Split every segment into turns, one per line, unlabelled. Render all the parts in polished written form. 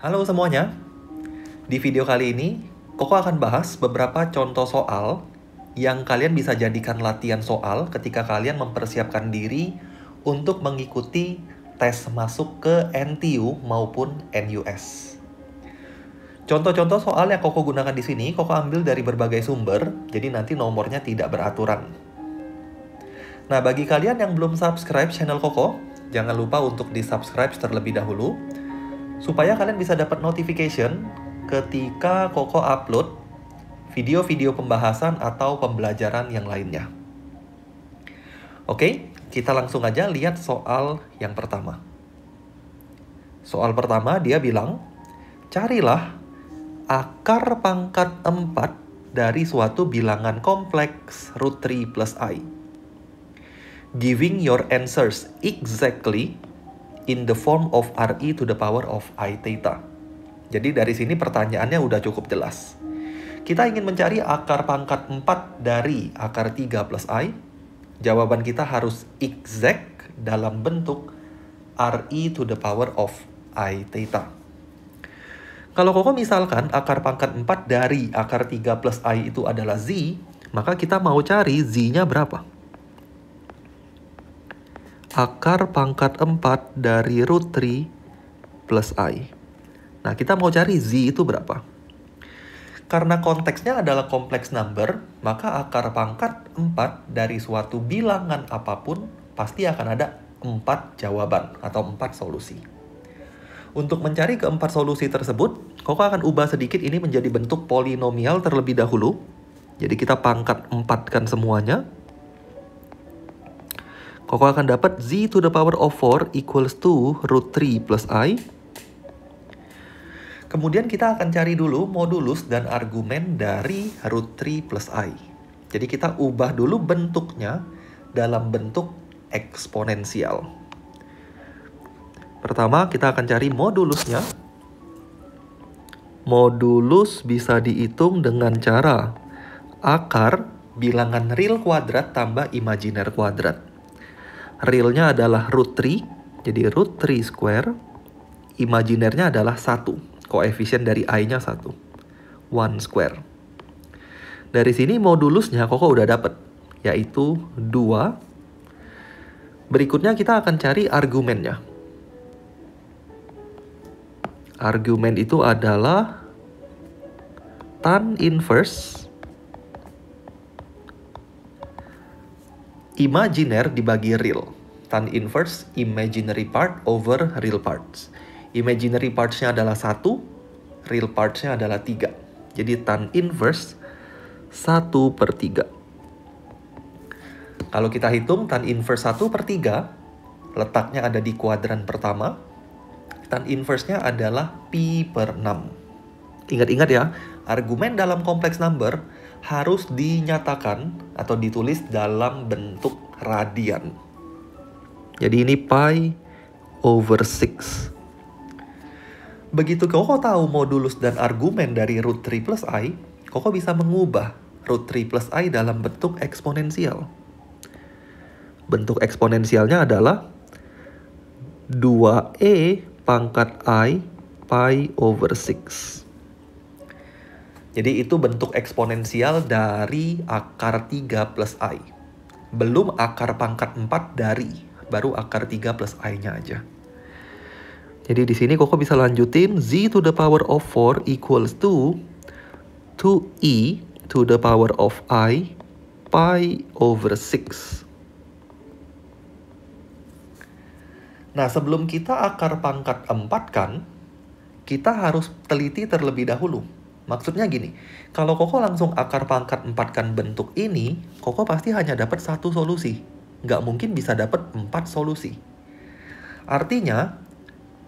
Halo semuanya, di video kali ini Koko akan bahas beberapa contoh soal yang kalian bisa jadikan latihan soal ketika kalian mempersiapkan diri untuk mengikuti tes masuk ke NTU maupun NUS. Contoh-contoh soal yang Koko gunakan di sini, Koko ambil dari berbagai sumber, jadi nanti nomornya tidak beraturan. Nah, bagi kalian yang belum subscribe channel Koko, jangan lupa untuk di-subscribe terlebih dahulu, supaya kalian bisa dapat notification ketika Koko upload video-video pembahasan atau pembelajaran yang lainnya. Oke, kita langsung aja lihat soal yang pertama. Soal pertama dia bilang, carilah akar pangkat 4 dari suatu bilangan kompleks root 3 plus I. Giving your answers exactly in the form of RE to the power of I theta. Jadi dari sini pertanyaannya udah cukup jelas. Kita ingin mencari akar pangkat 4 dari akar 3 plus I. Jawaban kita harus exact dalam bentuk RE to the power of I theta. Kalau Koko misalkan akar pangkat 4 dari akar 3 plus I itu adalah Z, maka kita mau cari Z-nya berapa? Akar pangkat 4 dari root 3 plus I. Nah, kita mau cari Z itu berapa? Karena konteksnya adalah kompleks number, maka akar pangkat 4 dari suatu bilangan apapun pasti akan ada 4 jawaban atau 4 solusi. Untuk mencari keempat solusi tersebut, Koko akan ubah sedikit ini menjadi bentuk polinomial terlebih dahulu. Jadi kita pangkat 4-kan semuanya. Koko akan dapat Z to the power of 4 equals to root 3 plus I. Kemudian kita akan cari dulu modulus dan argumen dari root 3 plus I. Jadi kita ubah dulu bentuknya dalam bentuk eksponensial. Pertama kita akan cari modulusnya. Modulus bisa dihitung dengan cara akar bilangan real kuadrat tambah imajiner kuadrat. Realnya adalah root 3, jadi root 3 square. Imajinernya adalah 1, koefisien dari I-nya 1. 1 square. Dari sini modulusnya Koko udah dapet, yaitu 2. Berikutnya kita akan cari argumennya. Argumen itu adalah tan inverse imajiner dibagi real. Tan inverse imaginary part over real parts. Imaginary parts-nya adalah 1, real parts-nya adalah 3. Jadi tan inverse 1/3. Kalau kita hitung tan inverse 1/3, letaknya ada di kuadran pertama. Tan inverse-nya adalah pi/6. Ingat-ingat ya, argumen dalam kompleks number harus dinyatakan atau ditulis dalam bentuk radian. Jadi ini pi over 6. Begitu Koko tahu modulus dan argumen dari root 3 plus I, Koko bisa mengubah root 3 plus I dalam bentuk eksponensial. Bentuk eksponensialnya adalah 2e pangkat I pi over 6. Jadi itu bentuk eksponensial dari akar 3 plus I. Belum akar pangkat 4 dari, baru akar 3 plus I-nya aja. Jadi di sini Koko bisa lanjutin Z to the power of 4 equals to 2e to the power of I pi over 6. Nah, sebelum kita akar pangkat 4 kan, kita harus teliti terlebih dahulu. Maksudnya gini, kalau Koko langsung akar pangkat 4 kan bentuk ini, Koko pasti hanya dapat 1 solusi. Nggak mungkin bisa dapat 4 solusi. Artinya,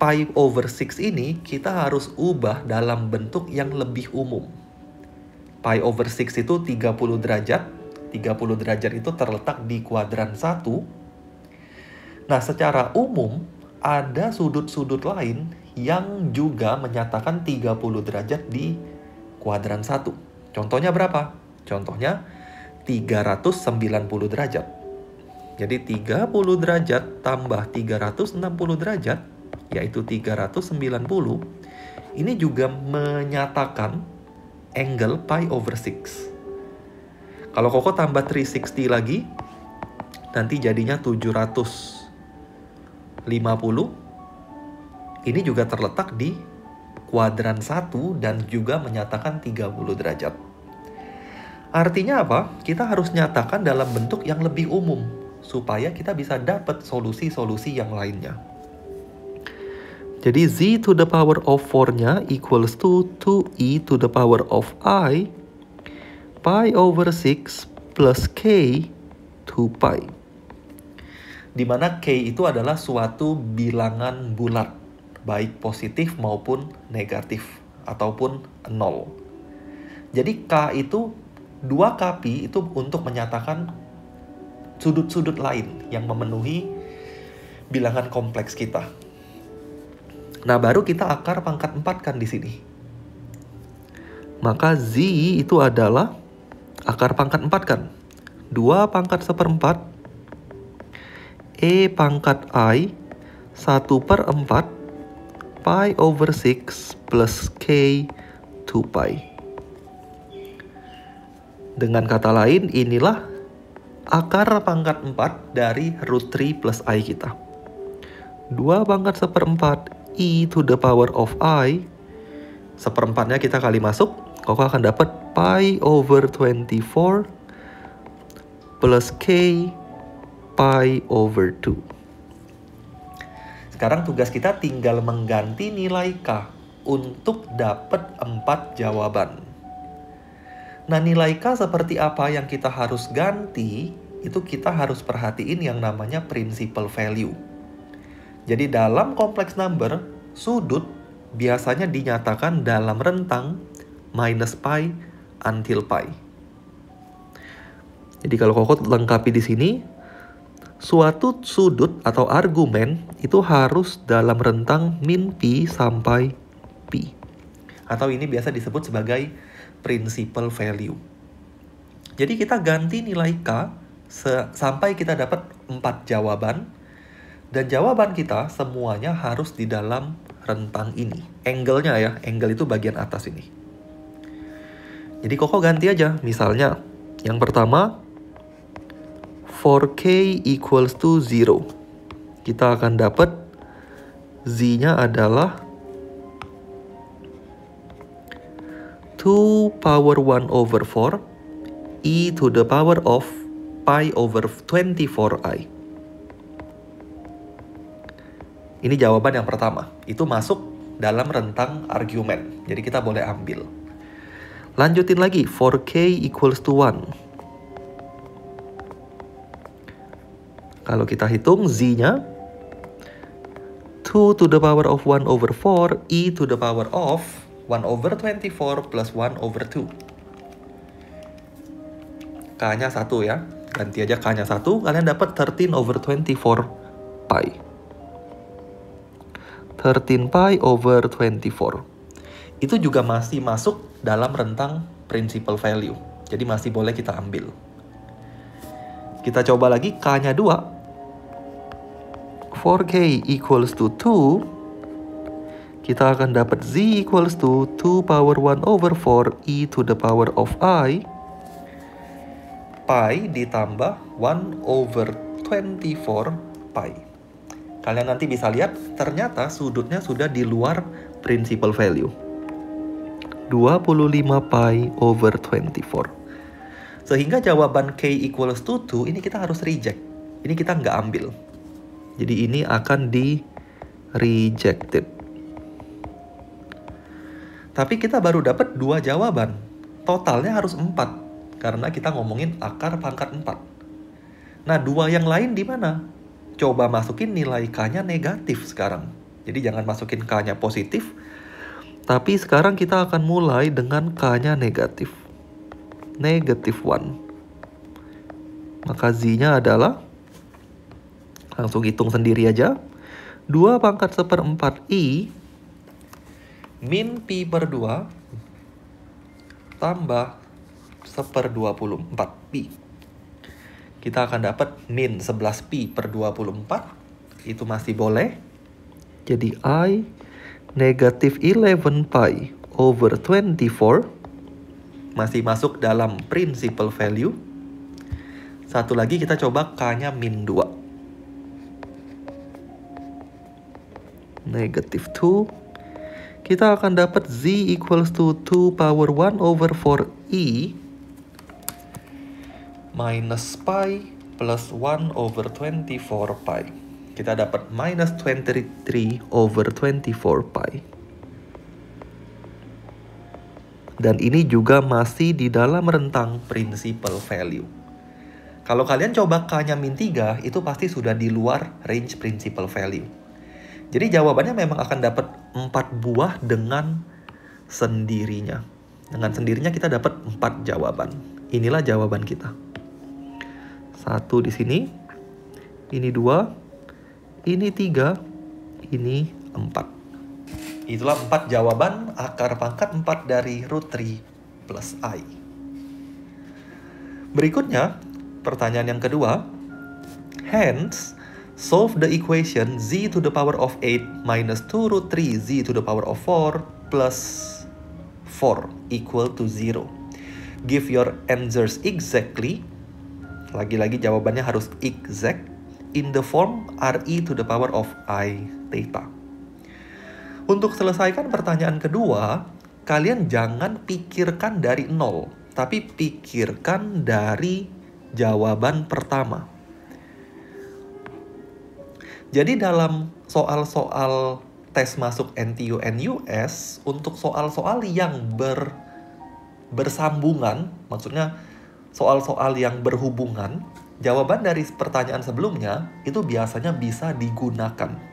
pi over 6 ini kita harus ubah dalam bentuk yang lebih umum. Pi over 6 itu 30 derajat. 30 derajat itu terletak di kuadran 1. Nah, secara umum, ada sudut-sudut lain yang juga menyatakan 30 derajat di kuadran 1. Contohnya berapa? Contohnya 390 derajat. Jadi 30 derajat tambah 360 derajat, yaitu 390, ini juga menyatakan angle pi over 6. Kalau Koko tambah 360 lagi, nanti jadinya 750. Ini juga terletak di kuadran 1 dan juga menyatakan 30 derajat. Artinya apa? Kita harus nyatakan dalam bentuk yang lebih umum, supaya kita bisa dapat solusi-solusi yang lainnya. Jadi z to the power of 4-nya equals to 2e to the power of I pi over 6 plus k 2 pi. Dimana k itu adalah suatu bilangan bulat, baik positif maupun negatif, ataupun 0. Jadi k itu, 2k pi itu untuk menyatakan sudut-sudut lain yang memenuhi bilangan kompleks kita. Nah, baru kita akar pangkat 4 kan di sini. Maka z itu adalah akar pangkat 4 kan? 2 pangkat 1/4 E pangkat I 1/4 pi over 6 plus K 2 pi. Dengan kata lain, inilah akar pangkat 4 dari root 3 plus I kita. 2 pangkat 1/4 E to the power of I, 1/4-nya kita kali masuk, Koko akan dapat pi over 24 plus K pi over 2. Sekarang tugas kita tinggal mengganti nilai K untuk dapat 4 jawaban. Nah, nilai K seperti apa yang kita harus ganti, itu kita harus perhatiin yang namanya principal value. Jadi dalam kompleks number, sudut biasanya dinyatakan dalam rentang minus pi until pi. Jadi kalau Koko lengkapi di sini, suatu sudut atau argumen itu harus dalam rentang min pi sampai pi. Atau ini biasa disebut sebagai principal value. Jadi kita ganti nilai K sampai kita dapat 4 jawaban. Dan jawaban kita semuanya harus di dalam rentang ini. Angle-nya ya, angle itu bagian atas ini. Jadi Koko ganti aja. Misalnya, yang pertama, 4K equals to 0. Kita akan dapat Z-nya adalah 2 power 1 over 4 E to the power of pi over 24I. Ini jawaban yang pertama. Itu masuk dalam rentang argumen. Jadi kita boleh ambil. Lanjutin lagi. 4K equals to 1. Kalau kita hitung Z-nya 2 to the power of 1 over 4 E to the power of 1 over 24 plus 1 over 2. K-nya 1 ya. Ganti aja K-nya 1. Kalian dapat 13 over 24 pi. 13 pi over 24. Itu juga masih masuk dalam rentang principal value. Jadi masih boleh kita ambil. Kita coba lagi K-nya 2. 4K equals to 2. Kita akan dapat Z equals to 2 power 1 over 4 E to the power of I. Pi ditambah 1 over 24 pi. Kalian nanti bisa lihat, ternyata sudutnya sudah di luar principal value. 25 pi over 24. Sehingga jawaban K equals to 2, ini kita harus reject. Ini kita nggak ambil. Jadi ini akan di rejected. Tapi kita baru dapat 2 jawaban. Totalnya harus 4. Karena kita ngomongin akar pangkat 4. Nah, 2 yang lain di mana? Coba masukin nilai K-nya negatif sekarang. Jadi jangan masukin K-nya positif. Tapi sekarang kita akan mulai dengan K-nya negatif. Negatif 1. Maka Z-nya adalah, langsung hitung sendiri aja. 2 pangkat 1/4 I min pi per 2 tambah 1/24 pi. Kita akan dapat min 11 pi per 24. Itu masih boleh. Jadi I negative 11 pi over 24. Masih masuk dalam principal value. Satu lagi kita coba K-nya min 2. Negative 2. Kita akan dapat Z equals to 2 power 1 over 4E minus pi plus 1 over 24 pi. Kita dapat minus 23 over 24 pi. Dan ini juga masih di dalam rentang principal value. Kalau kalian coba K-nya min 3, itu pasti sudah di luar range principal value. Jadi jawabannya memang akan dapat 4 buah dengan sendirinya. Dengan sendirinya kita dapat 4 jawaban. Inilah jawaban kita. 1 di sini, ini 2, ini 3, ini 4. Itulah 4 jawaban akar pangkat 4 dari root 3 plus I. Berikutnya, pertanyaan yang kedua. Hence, solve the equation z to the power of 8 minus 2 root 3 z to the power of 4 plus 4 equal to 0. Give your answers exactly. Lagi-lagi jawabannya harus exact. In the form re to the power of I theta. Untuk selesaikan pertanyaan kedua, kalian jangan pikirkan dari 0, tapi pikirkan dari jawaban pertama. Jadi dalam soal-soal tes masuk NTU NUS, untuk soal-soal yang bersambungan, maksudnya soal-soal yang berhubungan, jawaban dari pertanyaan sebelumnya itu biasanya bisa digunakan.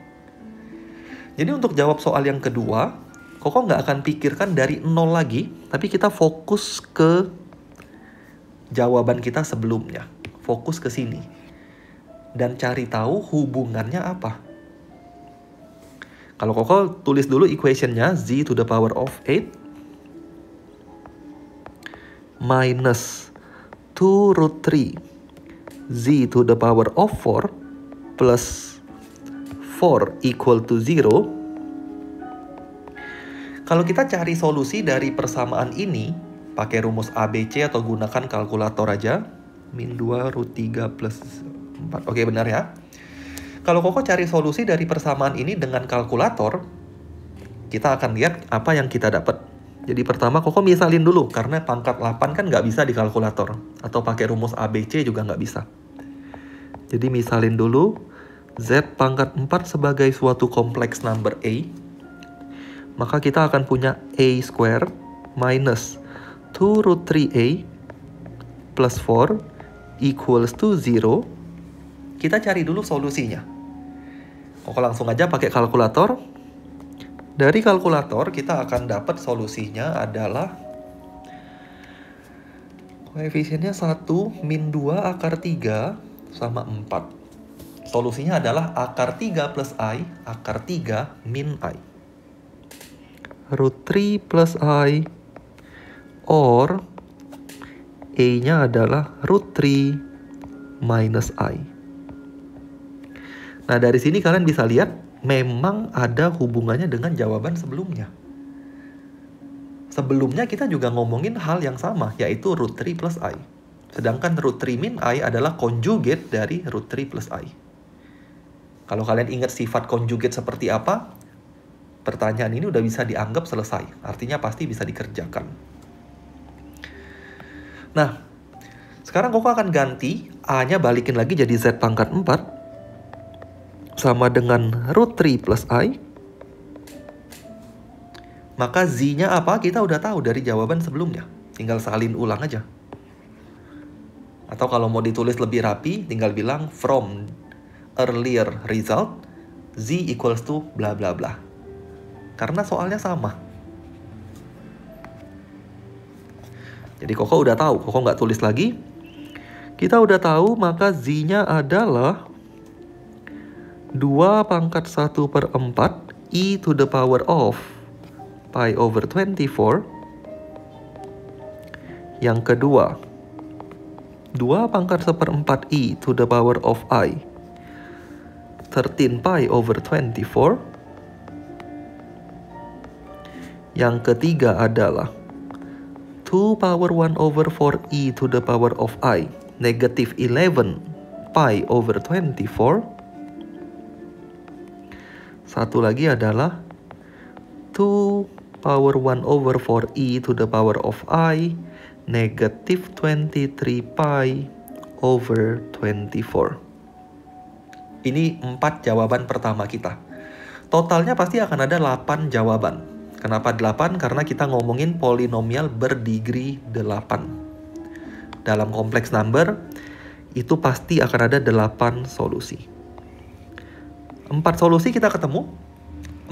Jadi untuk jawab soal yang kedua, Koko nggak akan pikirkan dari 0 lagi, tapi kita fokus ke jawaban kita sebelumnya. Fokus ke sini. Dan cari tahu hubungannya apa. Kalau Koko tulis dulu equationnya, z to the power of 8 minus 2 root 3 z to the power of 4 plus 4 equal to 0. Kalau kita cari solusi dari persamaan ini, pakai rumus ABC atau gunakan kalkulator aja. Min 2 root 3 plus 4. Oke, benar ya. Kalau Koko cari solusi dari persamaan ini dengan kalkulator, kita akan lihat apa yang kita dapat. Jadi pertama Koko misalin dulu, karena pangkat 8 kan nggak bisa di kalkulator. Atau pakai rumus ABC juga nggak bisa. Jadi misalin dulu, Z pangkat 4 sebagai suatu kompleks number A. Maka kita akan punya A square minus 2 root 3A plus 4 equals to 0. Kita cari dulu solusinya. Koko langsung aja pakai kalkulator. Dari kalkulator kita akan dapat solusinya adalah koefisiennya 1 min 2 akar 3 sama 4. Solusinya adalah akar 3 plus I, akar 3 min I. Root 3 plus I, or A-nya adalah root 3 minus I. Nah, dari sini kalian bisa lihat memang ada hubungannya dengan jawaban sebelumnya. Sebelumnya kita juga ngomongin hal yang sama, yaitu root 3 plus I. Sedangkan root 3 min I adalah conjugate dari root 3 plus I. Kalau kalian ingat sifat conjugate seperti apa, pertanyaan ini udah bisa dianggap selesai. Artinya pasti bisa dikerjakan. Nah, sekarang Koko akan ganti A-nya balikin lagi jadi Z pangkat 4. Sama dengan root 3 plus I. Maka Z-nya apa? Kita udah tahu dari jawaban sebelumnya. Tinggal salin ulang aja. Atau kalau mau ditulis lebih rapi, tinggal bilang from earlier result, Z equals to bla bla bla. Karena soalnya sama. Jadi Koko udah tahu, Koko nggak tulis lagi. Kita udah tahu, maka Z-nya adalah 2 pangkat 1 per 4 e to the power of pi over 24. Yang kedua, 2 pangkat 1/4 e to the power of I, 13 pi over 24. Yang ketiga adalah 2 power 1 over 4e to the power of I negative 11 pi over 24. Satu lagi adalah 2 power 1 over 4e to the power of I negative 23 pi over 24. Ini 4 jawaban pertama kita. Totalnya pasti akan ada 8 jawaban. Kenapa 8? Karena kita ngomongin polinomial berdegree 8. Dalam kompleks number, itu pasti akan ada 8 solusi. 4 solusi kita ketemu.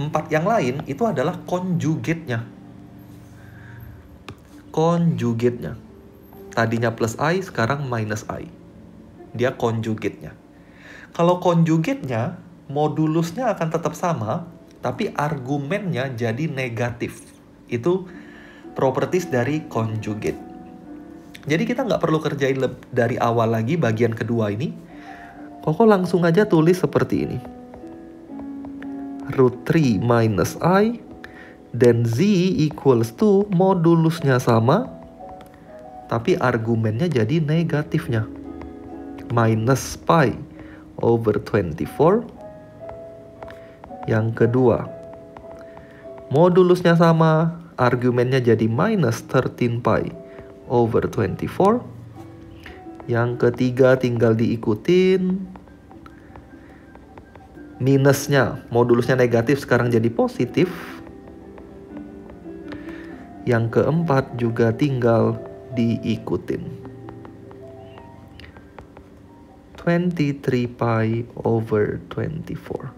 4 yang lain itu adalah conjugate-nya. Conjugate-nya. Tadinya plus I, sekarang minus I. Dia conjugate-nya. Kalau conjugate-nya, modulusnya akan tetap sama, tapi argumennya jadi negatif. Itu properties dari conjugate. Jadi kita nggak perlu kerjain dari awal lagi bagian kedua ini. Koko langsung aja tulis seperti ini. Root 3 minus I, dan Z equals to modulusnya sama, tapi argumennya jadi negatifnya. Minus pi over 24. Yang kedua, modulusnya sama, argumennya jadi minus 13 pi over 24. Yang ketiga tinggal diikutin. Minusnya, modulusnya negatif sekarang jadi positif. Yang keempat juga tinggal diikutin. 23 pi over 24.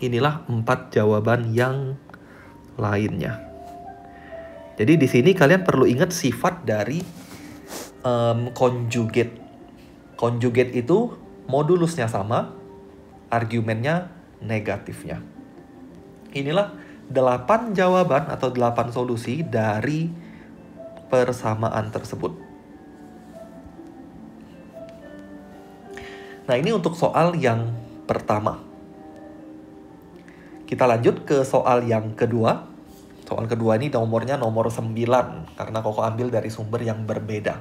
Inilah 4 jawaban yang lainnya. Jadi di sini kalian perlu ingat sifat dari conjugate. Conjugate itu modulusnya sama, argumennya negatifnya. Inilah 8 jawaban atau 8 solusi dari persamaan tersebut. Nah, ini untuk soal yang pertama. Kita lanjut ke soal yang kedua. Soal kedua ini nomornya nomor 9, karena Koko ambil dari sumber yang berbeda.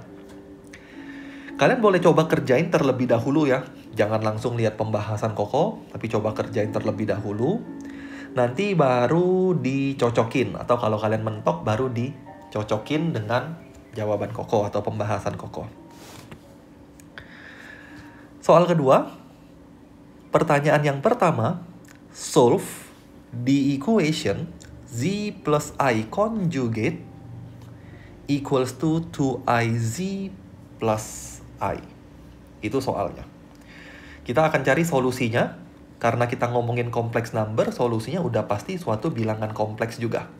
Kalian boleh coba kerjain terlebih dahulu ya. Jangan langsung lihat pembahasan Koko, tapi coba kerjain terlebih dahulu. Nanti baru dicocokin, atau kalau kalian mentok baru dicocokin dengan jawaban Koko atau pembahasan Koko. Soal kedua, pertanyaan yang pertama, solve the equation Z plus I conjugate equals to 2IZ plus I. Itu soalnya. Kita akan cari solusinya. Karena kita ngomongin kompleks number, solusinya udah pasti suatu bilangan kompleks juga.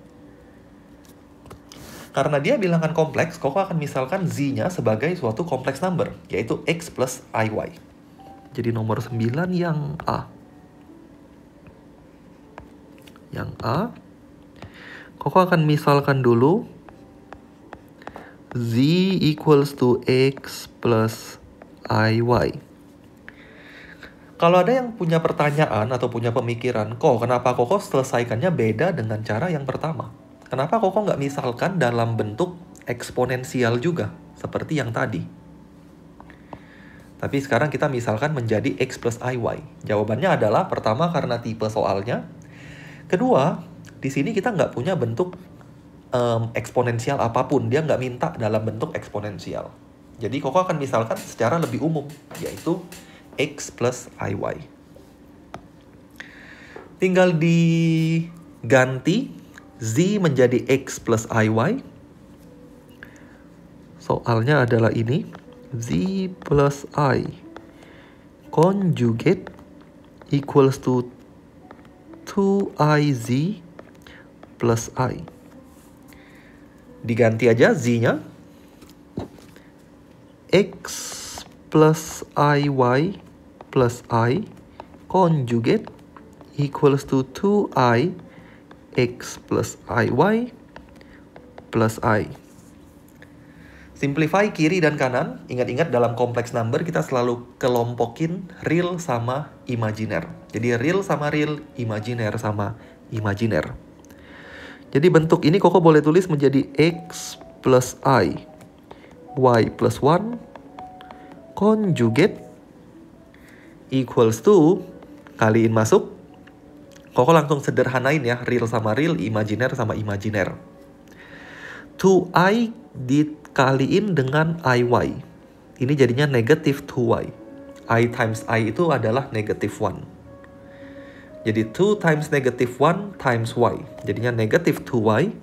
Karena dia bilangan kompleks, Koko akan misalkan Z-nya sebagai suatu kompleks number, yaitu X plus IY. Jadi nomor 9 yang A. Yang A, Koko akan misalkan dulu Z equals to X plus IY. Kalau ada yang punya pertanyaan atau punya pemikiran, kenapa Koko selesaikannya beda dengan cara yang pertama? Kenapa Koko nggak misalkan dalam bentuk eksponensial juga, seperti yang tadi? Tapi sekarang kita misalkan menjadi X plus IY. Jawabannya adalah pertama karena tipe soalnya. Kedua, di sini kita nggak punya bentuk eksponensial apapun. Dia nggak minta dalam bentuk eksponensial. Jadi Koko akan misalkan secara lebih umum, yaitu X plus IY. Tinggal diganti Z menjadi X plus IY. Soalnya adalah ini. Z plus I conjugate equals to 2IZ plus I. Diganti aja Z-nya. X plus IY plus I conjugate equals to 2I X plus IY plus I. Simplify kiri dan kanan. Ingat-ingat dalam kompleks number kita selalu kelompokin real sama imajiner. Jadi real sama real, imajiner sama imajiner. Jadi bentuk ini Koko boleh tulis menjadi X plus I, Y plus 1, conjugate, equals to, kaliin masuk. Koko langsung sederhanain ya, real sama real, imajiner sama imajiner. 2i dikaliin dengan iy. Ini jadinya negatif 2y. I times i itu adalah negatif 1. Jadi 2 times negatif 1 times y. Jadinya negatif 2y.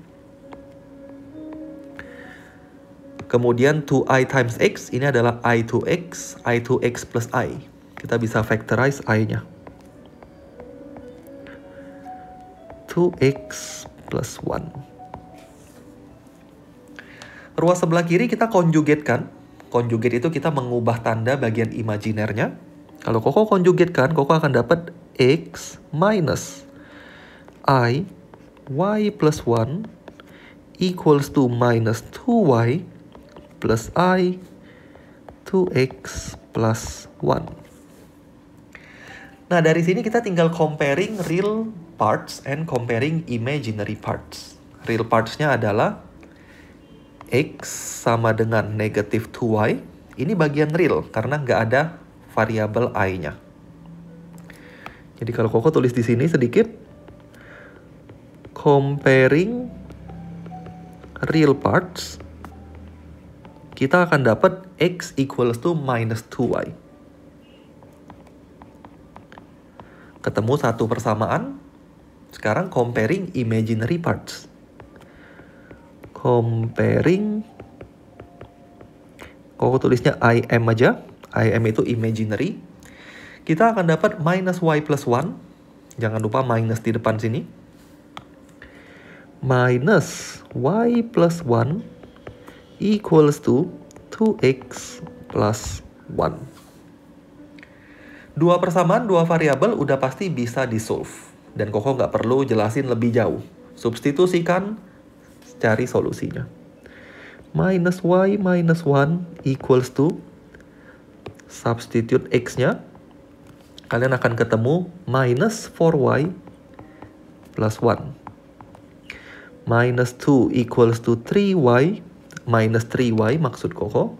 Kemudian 2i times x, ini adalah i2x plus i. Kita bisa factorize i-nya. 2x plus 1. Ruas sebelah kiri kita konjugatkan. Conjugate itu kita mengubah tanda bagian imajinernya. Kalau Koko konjugatkan, Koko akan dapat x minus i y plus 1 equals to minus 2y plus i 2x plus 1. Nah, dari sini kita tinggal comparing real parts and comparing imaginary parts. Real parts-nya adalah X sama dengan negatif 2y. Ini bagian real karena nggak ada variabel i-nya. Jadi kalau Koko tulis di sini sedikit, comparing real parts, kita akan dapat X equals to minus 2y. Ketemu satu persamaan. Sekarang comparing imaginary parts. Comparing, Koko tulisnya IM aja. IM itu imaginary. Kita akan dapat minus y plus 1. Jangan lupa minus di depan sini. Minus y plus 1 equals to 2x plus 1. Dua persamaan, dua variabel udah pasti bisa di-solve. Dan Koko nggak perlu jelasin lebih jauh. Substitusikan, cari solusinya. Minus y minus 1 equals to, substitute x-nya. Kalian akan ketemu minus 4y plus 1. Minus 2 equals to 3y. Minus 3y maksud Koko.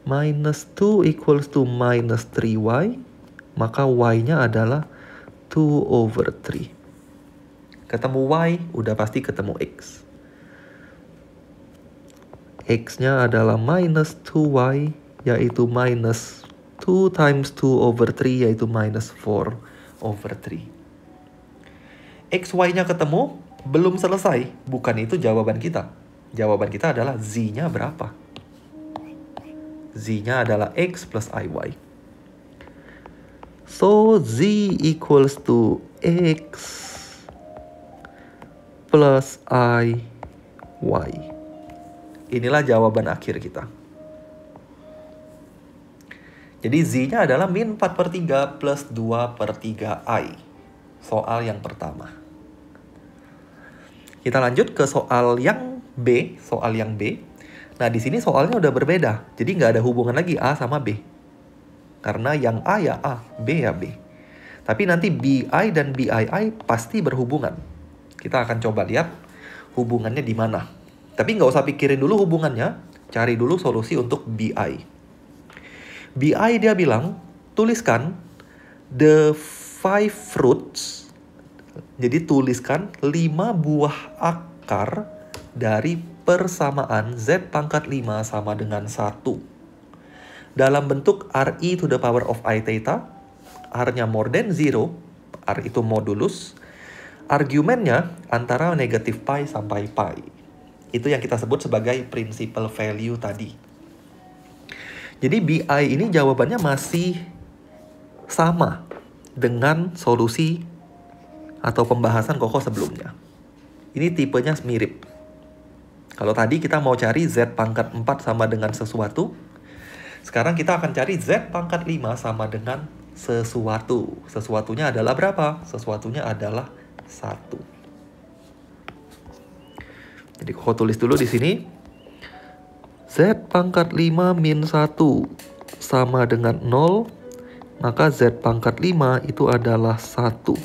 Minus 2 equals to minus 3y. Maka y-nya adalah 2 over 3. Ketemu y, udah pasti ketemu x. X-nya adalah minus 2y, yaitu minus 2 times 2 over 3, yaitu minus 4 over 3. X, y-nya ketemu, belum selesai. Bukan itu jawaban kita. Jawaban kita adalah z-nya berapa? Z-nya adalah x plus iy. So, z equals to x plus i y. Inilah jawaban akhir kita. Jadi z-nya adalah min 4/3 plus 2/3 i. Soal yang pertama. Kita lanjut ke soal yang B. Nah, di sini soalnya udah berbeda. Jadi nggak ada hubungan lagi A sama B. Karena yang A ya A, B ya B. Tapi nanti BI dan BII pasti berhubungan. Kita akan coba lihat hubungannya di mana. Tapi nggak usah pikirin dulu hubungannya, cari dulu solusi untuk BI. BI dia bilang, tuliskan the 5 fruits. Jadi tuliskan 5 buah akar dari persamaan Z pangkat 5 sama dengan 1. Dalam bentuk RI to the power of I theta, R-nya more than 0, R itu modulus, argumennya antara negatif pi sampai pi. Itu yang kita sebut sebagai principal value tadi. Jadi BI ini jawabannya masih sama dengan solusi atau pembahasan Koko sebelumnya. Ini tipenya mirip. Kalau tadi kita mau cari Z pangkat 4 sama dengan sesuatu, sekarang kita akan cari Z pangkat 5 sama dengan sesuatu. Sesuatunya adalah berapa? Sesuatunya adalah 1. Jadi Koko tulis dulu di sini. Z pangkat 5 min 1 sama dengan 0. Maka Z pangkat 5 itu adalah 1.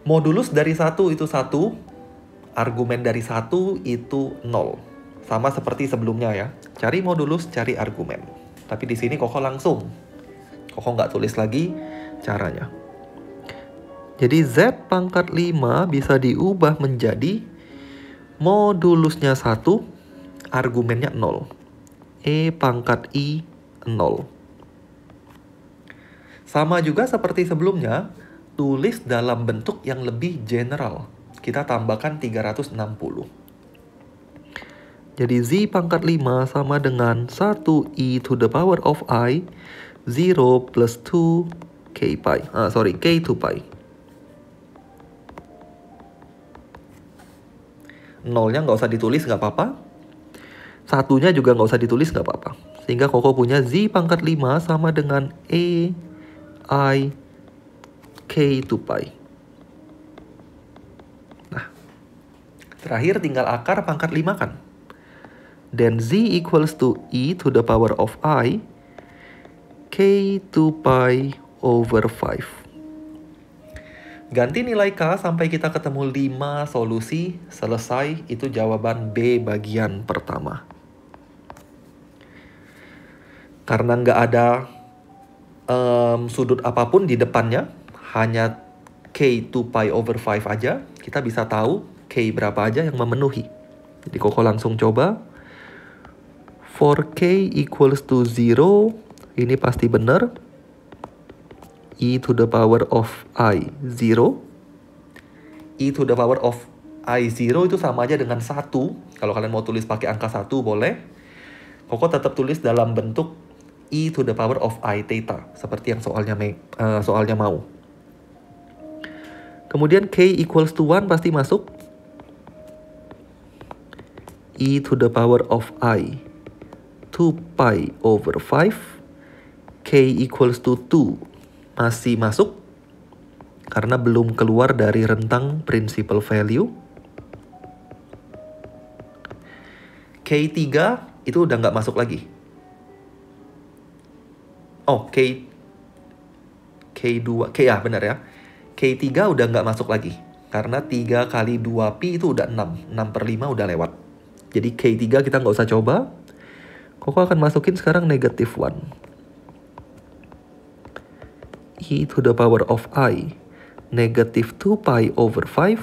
Modulus dari 1 itu 1, argumen dari 1 itu 0. Sama seperti sebelumnya ya. Cari modulus, cari argumen. Tapi di sini Koko langsung. Koko nggak tulis lagi caranya. Jadi Z pangkat 5 bisa diubah menjadi modulusnya 1, argumennya 0. E pangkat I 0. Sama juga seperti sebelumnya, tulis dalam bentuk yang lebih general. Kita tambahkan 360. Jadi Z pangkat 5 sama dengan 1e to the power of I, 0 plus 2 k pi. K to pi. Nolnya nggak usah ditulis, nggak apa-apa. Satunya juga nggak usah ditulis, nggak apa-apa. Sehingga Koko punya Z pangkat 5 sama dengan E I k to pi. Nah, terakhir tinggal akar pangkat 5 kan. Dan Z equals to E to the power of I, k to pi over 5. Ganti nilai K sampai kita ketemu 5 solusi, selesai. Itu jawaban B bagian pertama. Karena nggak ada sudut apapun di depannya, hanya K 2 pi over 5 aja, kita bisa tahu K berapa aja yang memenuhi. Jadi Koko langsung coba. For K equals to 0, ini pasti benar. E to the power of I 0. E to the power of I 0 itu sama aja dengan 1. Kalau kalian mau tulis pakai angka 1 boleh. Koko tetap tulis dalam bentuk E to the power of I theta, seperti yang soalnya mau. Kemudian K equals to 1 pasti masuk. E to the power of I 2 pi over 5. K equals to 2 masih masuk. Karena belum keluar dari rentang principal value. K3 itu udah nggak masuk lagi. Oh, K2, benar ya. K3 udah nggak masuk lagi. Karena 3 kali 2pi itu udah 6. 6 per 5 udah lewat. Jadi K3 kita nggak usah coba. Koko akan masukin sekarang negative 1. E to the power of I, negative 2 pi over 5.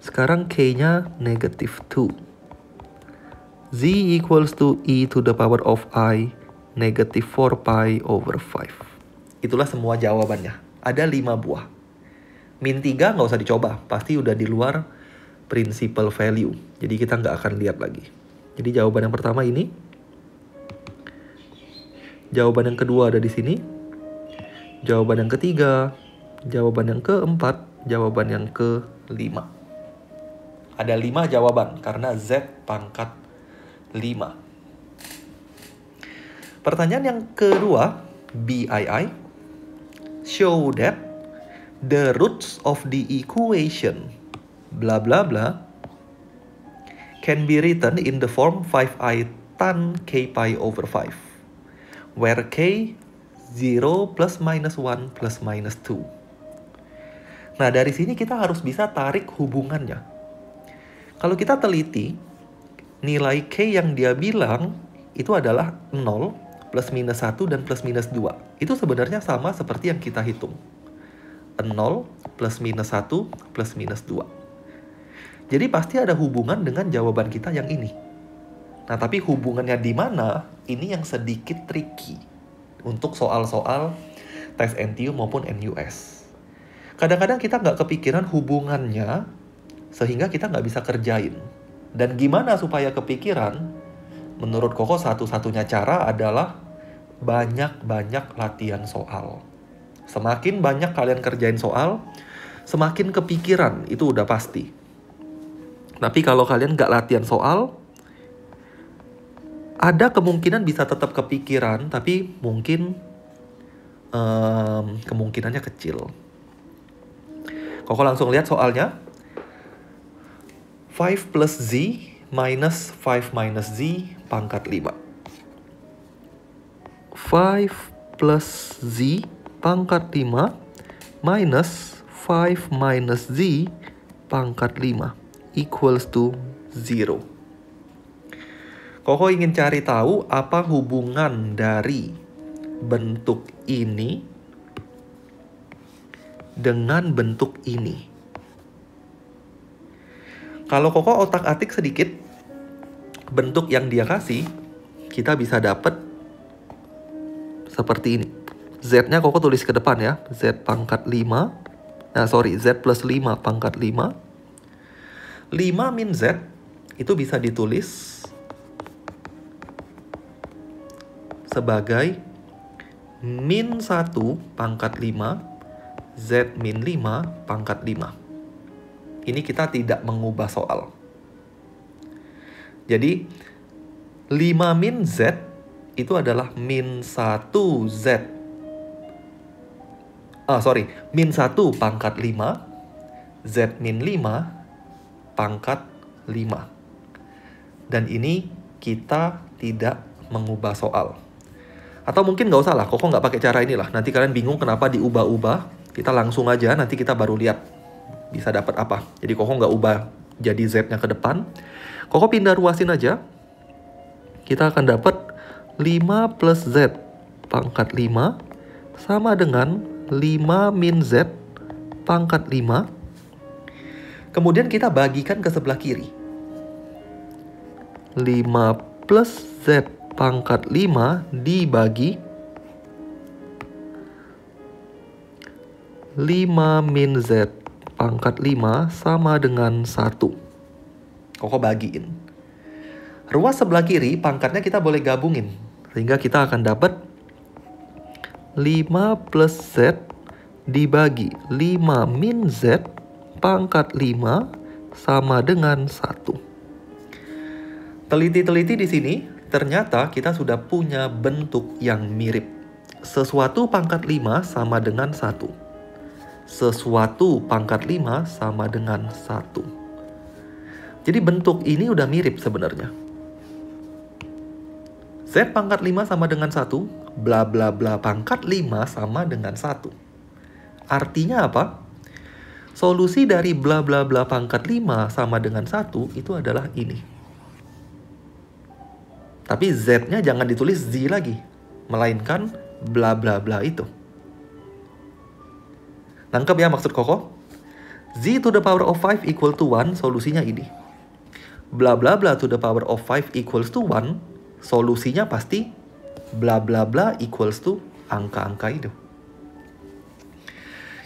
Sekarang K-nya negative 2. Z equals to E to the power of I, negative 4 pi over 5. Itulah semua jawabannya. Ada 5 buah. Min 3 nggak usah dicoba. Pasti udah di luar principal value. Jadi kita nggak akan lihat lagi. Jadi jawaban yang pertama ini. Jawaban yang kedua ada di sini. Jawaban yang ketiga. Jawaban yang keempat. Jawaban yang kelima. Ada 5 jawaban karena Z pangkat 5. Pertanyaan yang kedua, BII, show that the roots of the equation bla bla bla can be written in the form 5i tan k pi over 5, where k 0 plus minus 1 plus minus 2. Nah, dari sini kita harus bisa tarik hubungannya. Kalau kita teliti, nilai k yang dia bilang itu adalah 0, plus minus 1 dan plus minus 2. Itu sebenarnya sama seperti yang kita hitung. 0 plus minus 1 plus minus 2. Jadi pasti ada hubungan dengan jawaban kita yang ini. Nah, tapi hubungannya di mana? Ini yang sedikit tricky untuk soal-soal tes NTU maupun NUS. Kadang-kadang kita nggak kepikiran hubungannya sehingga kita nggak bisa kerjain. Dan gimana supaya kepikiran? Menurut Koko satu-satunya cara adalah banyak-banyak latihan soal. Semakin banyak kalian kerjain soal, semakin kepikiran, itu udah pasti. Tapi kalau kalian nggak latihan soal, ada kemungkinan bisa tetap kepikiran, tapi mungkin kemungkinannya kecil. Koko langsung lihat soalnya. 5 plus Z minus 5 minus Z pangkat 5. 5 plus Z pangkat 5 minus 5 minus Z pangkat 5 equals to 0. Koko ingin cari tahu apa hubungan dari bentuk ini dengan bentuk ini. Kalau Koko otak-atik sedikit, bentuk yang dia kasih, kita bisa dapat seperti ini. Z-nya Koko tulis ke depan ya. Z pangkat 5. Z plus 5 pangkat 5. 5 min Z itu bisa ditulis sebagai min 1 pangkat 5 Z min 5 pangkat 5. Ini kita tidak mengubah soal. Jadi 5 min Z itu adalah min 1 Z. Min 1 pangkat 5 Z min 5 pangkat 5. Dan ini kita tidak mengubah soal. Atau mungkin nggak usah lah, Koko nggak pakai cara inilah. Nanti kalian bingung kenapa diubah-ubah. Kita langsung aja, nanti kita baru lihat bisa dapat apa. Jadi Koko nggak ubah jadi Z-nya ke depan. Koko pindah ruasin aja. Kita akan dapat 5 plus Z pangkat 5 sama dengan 5 min Z pangkat 5. Kemudian kita bagikan ke sebelah kiri. 5 plus Z pangkat 5 dibagi 5 min Z pangkat 5 sama dengan 1. Koko bagiin. Ruas sebelah kiri pangkatnya kita boleh gabungin. Sehingga kita akan dapat 5 plus Z dibagi 5 min Z pangkat 5 sama dengan 1. Teliti-teliti di sini, ternyata kita sudah punya bentuk yang mirip. Sesuatu pangkat 5 sama dengan 1. Sesuatu pangkat 5 sama dengan 1. Jadi bentuk ini udah mirip sebenarnya. Z pangkat 5 sama dengan 1, bla bla bla pangkat 5 sama dengan 1. Artinya apa? Solusi dari bla bla bla pangkat 5 sama dengan 1 itu adalah ini. Tapi Z-nya jangan ditulis Z lagi, melainkan bla bla bla itu. Nangkep ya maksud Koko? Z to the power of 5 equal to 1, solusinya ini. Bla bla bla to the power of 5 equals to 1, solusinya pasti bla bla bla equals to angka-angka itu.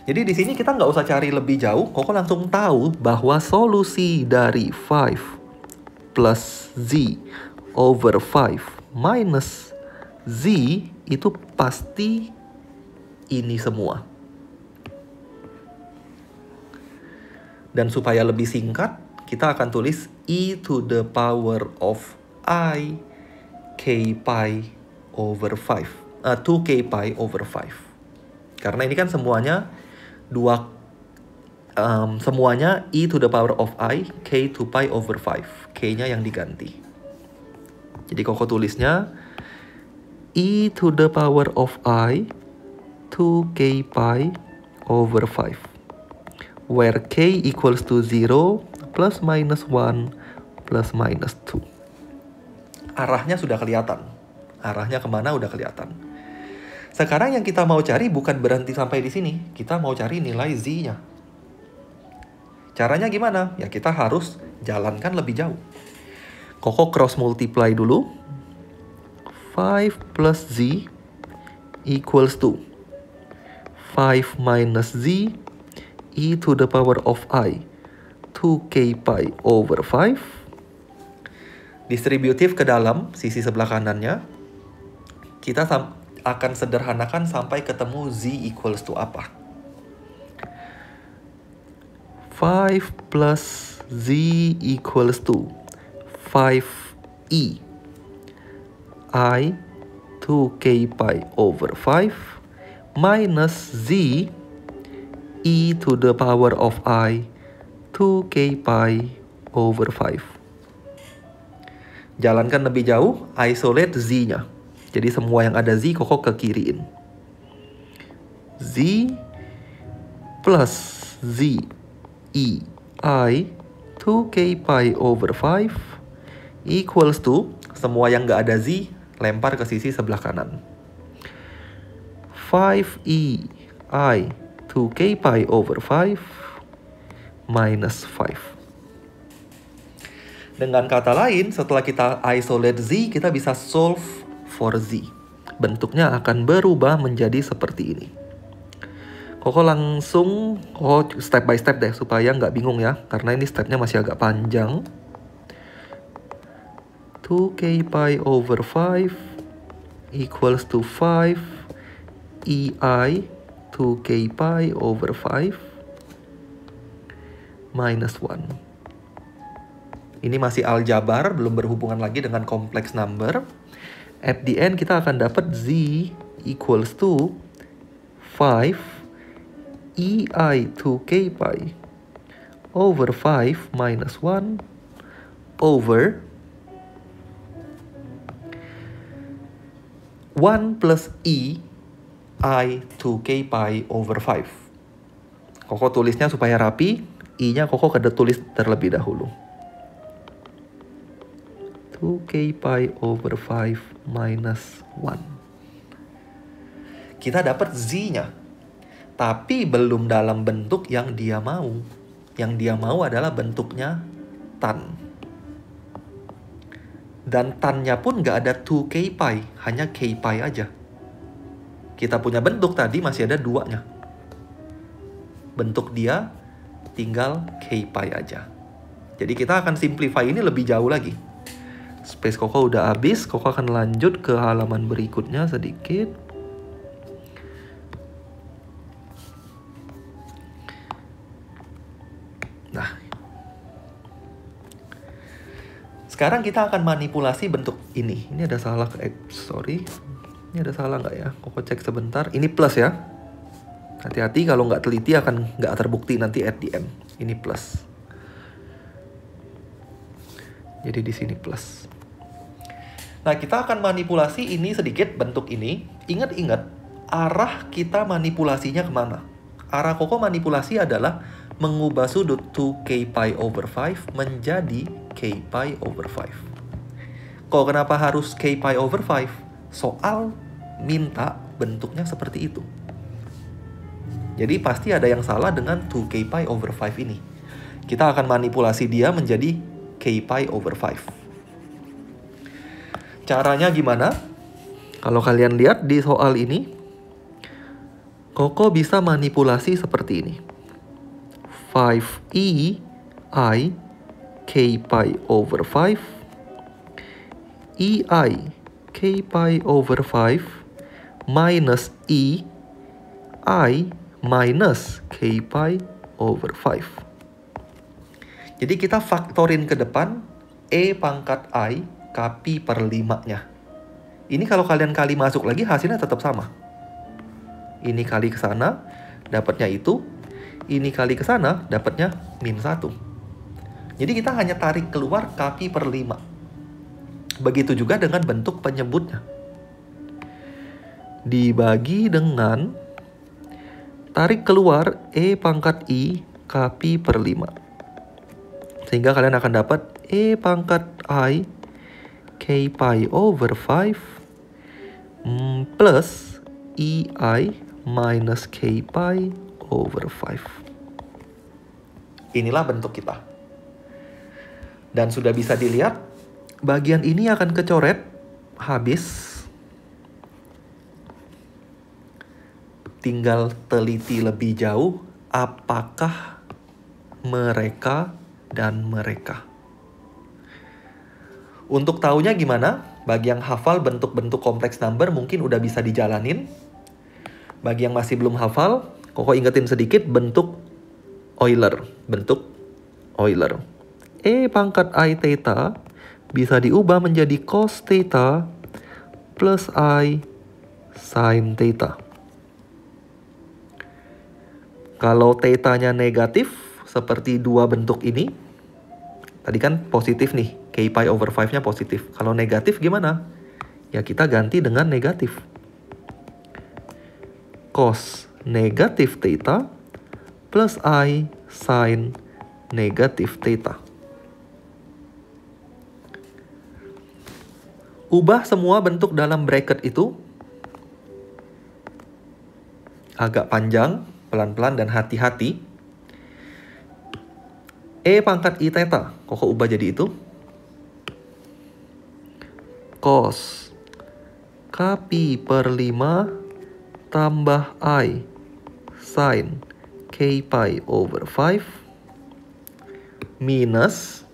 Jadi di sini kita nggak usah cari lebih jauh, Koko langsung tahu bahwa solusi dari 5 plus Z over 5 minus Z itu pasti ini semua. Dan supaya lebih singkat, kita akan tulis e to the power of I k pi over 5. 2k pi over 5. Karena ini kan semuanya semuanya e to the power of I k 2 pi over 5. K-nya yang diganti. Jadi Koko tulisnya e to the power of I 2k pi over 5. Where k equals to 0 plus minus 1 plus minus 2. Arahnya sudah kelihatan. Arahnya kemana udah kelihatan. Sekarang yang kita mau cari bukan berhenti sampai di sini. Kita mau cari nilai Z-nya. Caranya gimana? Ya kita harus jalankan lebih jauh. Koko cross multiply dulu. 5 plus Z equals to 5 minus Z e to the power of I 2k pi over 5. Distributif ke dalam sisi sebelah kanannya. Kita akan sederhanakan sampai ketemu Z equals to apa. 5 plus Z equals to 5e I 2k pi over 5 minus Z e to the power of I 2k pi over 5. Jalankan lebih jauh, isolate Z-nya. Jadi semua yang ada Z, Koko ke kiriin. Z plus Z E I 2k pi over 5 equals to, semua yang nggak ada Z, lempar ke sisi sebelah kanan. 5e I 2k pi over 5 minus 5. Dengan kata lain, setelah kita isolate Z, kita bisa solve for Z. Bentuknya akan berubah menjadi seperti ini. Koko langsung, step by step deh, supaya nggak bingung ya. Karena ini stepnya masih agak panjang. 2k pi over 5 equals to 5 EI 2k pi over 5 minus 1. Ini masih aljabar, belum berhubungan lagi dengan complex number. At the end kita akan dapat Z equals to 5 EI 2k pi over 5 minus 1 over 1 plus E I 2k pi over 5. Koko tulisnya supaya rapi, I-nya Koko tulis terlebih dahulu. 2k pi over 5 minus 1. Kita dapat Z-nya. Tapi belum dalam bentuk yang dia mau. Yang dia mau adalah bentuknya tan. Dan tan-nya pun nggak ada 2k pi, hanya k pi aja. Kita punya bentuk tadi masih ada 2-nya. Bentuk dia tinggal k pi aja. Jadi kita akan simplify ini lebih jauh lagi. Space Koko udah habis, Koko akan lanjut ke halaman berikutnya sedikit. Nah, sekarang kita akan manipulasi bentuk ini. Ini ada salah, ini ada salah nggak ya? Koko cek sebentar. Ini plus ya. Hati-hati kalau nggak teliti akan nggak terbukti nanti at the end. Ini plus. Jadi di sini plus. Nah, kita akan manipulasi ini sedikit, bentuk ini. Ingat-ingat, arah kita manipulasinya kemana? Arah Koko manipulasi adalah mengubah sudut 2k pi over 5 menjadi k pi over 5. Kok kenapa harus k pi over 5? Soal minta bentuknya seperti itu. Jadi pasti ada yang salah dengan 2k pi over 5 ini. Kita akan manipulasi dia menjadi k pi over 5. Caranya gimana? Kalau kalian lihat di soal ini, Koko bisa manipulasi seperti ini. 5e I k pi over 5 EI k pi over 5 minus E I minus k pi over 5. Jadi kita faktorin ke depan E pangkat I k pi per 5-nya. Ini kalau kalian kali masuk lagi hasilnya tetap sama. Ini kali ke sana, dapatnya itu. Ini kali ke sana, dapatnya min 1. Jadi kita hanya tarik keluar k pi per 5. Begitu juga dengan bentuk penyebutnya. Dibagi dengan tarik keluar E pangkat I k pi per 5. Sehingga kalian akan dapat E pangkat I k pi over 5 plus EI minus k pi over 5. Inilah bentuk kita. Dan sudah bisa dilihat, bagian ini akan kecoret habis. Tinggal teliti lebih jauh apakah mereka dan mereka. Untuk taunya gimana? Bagi yang hafal bentuk-bentuk kompleks number mungkin udah bisa dijalanin. Bagi yang masih belum hafal, Koko ingetin sedikit bentuk Euler. Bentuk Euler. E pangkat I theta bisa diubah menjadi cos theta plus I sin theta. Kalau theta-nya negatif, seperti dua bentuk ini, tadi kan positif nih, k pi over 5-nya positif. Kalau negatif gimana? Ya kita ganti dengan negatif. Cos negatif theta plus I sin negatif theta. Ubah semua bentuk dalam bracket itu. Agak panjang, pelan-pelan dan hati-hati. E pangkat I theta, Koko ubah jadi itu. Cos K pi per 5 tambah I sin K pi over 5 minus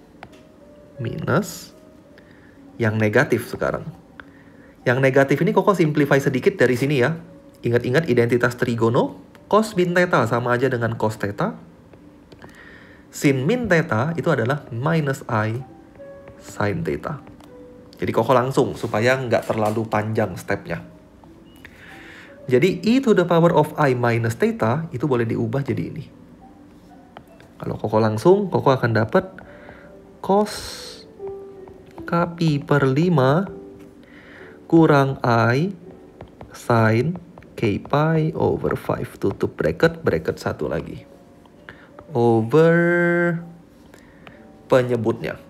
yang negatif sekarang. Yang negatif ini Koko simplify sedikit dari sini ya. Ingat-ingat identitas trigono, cos min theta sama aja dengan cos theta. Sin min theta itu adalah minus I sin theta. Jadi Koko langsung supaya nggak terlalu panjang stepnya. Jadi e to the power of I minus theta itu boleh diubah jadi ini. Kalau Koko langsung, Koko akan dapat cos K pi per 5 kurang I sin K pi over 5. Tutup bracket, bracket satu lagi. Over penyebutnya.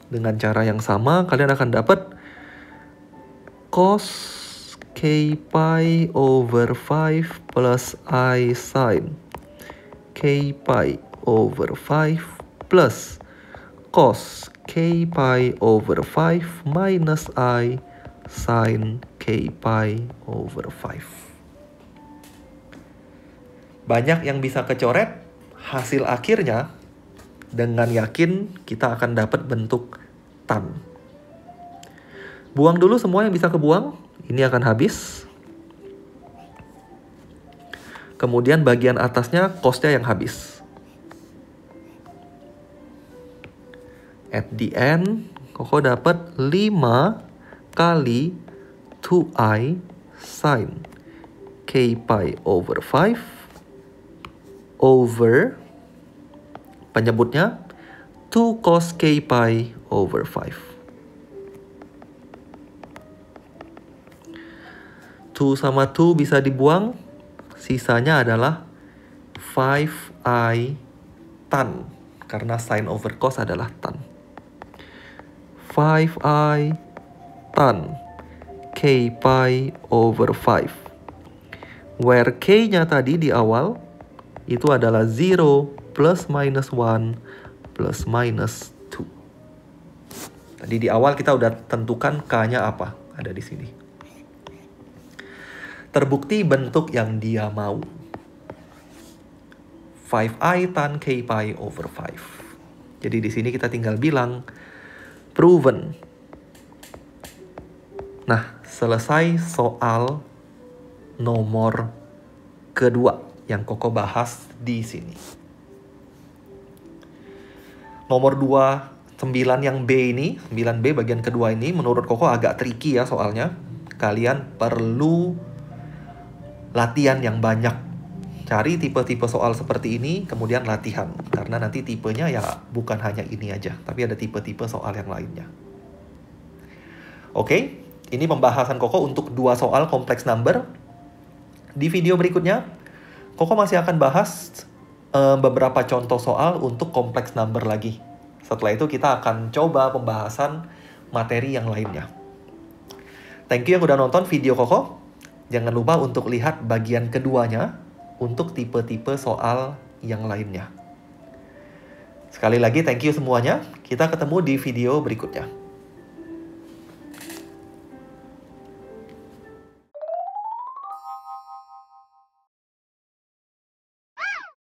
Dengan cara yang sama, kalian akan dapat cos K pi over 5 plus I sin K pi over 5 plus cos K pi over 5 minus I sin K pi over 5. Banyak yang bisa kecoret, hasil akhirnya dengan yakin kita akan dapat bentuk tan. Buang dulu semua yang bisa kebuang, ini akan habis. Kemudian bagian atasnya cosnya yang habis. At the end, Koko dapat 5 kali 2i sin K pi over 5 over penyebutnya 2 cos K pi over 5. 2 sama 2 bisa dibuang, sisanya adalah 5i tan, karena sin over cos adalah tan. 5i tan K pi over 5. Where K-nya tadi di awal itu adalah 0 plus minus 1 plus minus 2. Tadi di awal kita udah tentukan K-nya apa, ada di sini. Terbukti bentuk yang dia mau. 5i tan K pi over 5. Jadi di sini kita tinggal bilang proven. Nah, selesai soal nomor kedua yang Koko bahas di sini. Nomor 2, 9 yang B ini, 9B bagian kedua ini menurut Koko agak tricky ya soalnya. Kalian perlu latihan yang banyak. Cari tipe-tipe soal seperti ini, kemudian latihan. Karena nanti tipenya ya bukan hanya ini aja, tapi ada tipe-tipe soal yang lainnya. Oke, ini pembahasan Koko untuk 2 soal kompleks number. Di video berikutnya, Koko masih akan bahas beberapa contoh soal untuk kompleks number lagi. Setelah itu kita akan coba pembahasan materi yang lainnya. Thank you yang udah nonton video Koko. Jangan lupa untuk lihat bagian keduanya untuk tipe-tipe soal yang lainnya. Sekali lagi thank you semuanya. Kita ketemu di video berikutnya.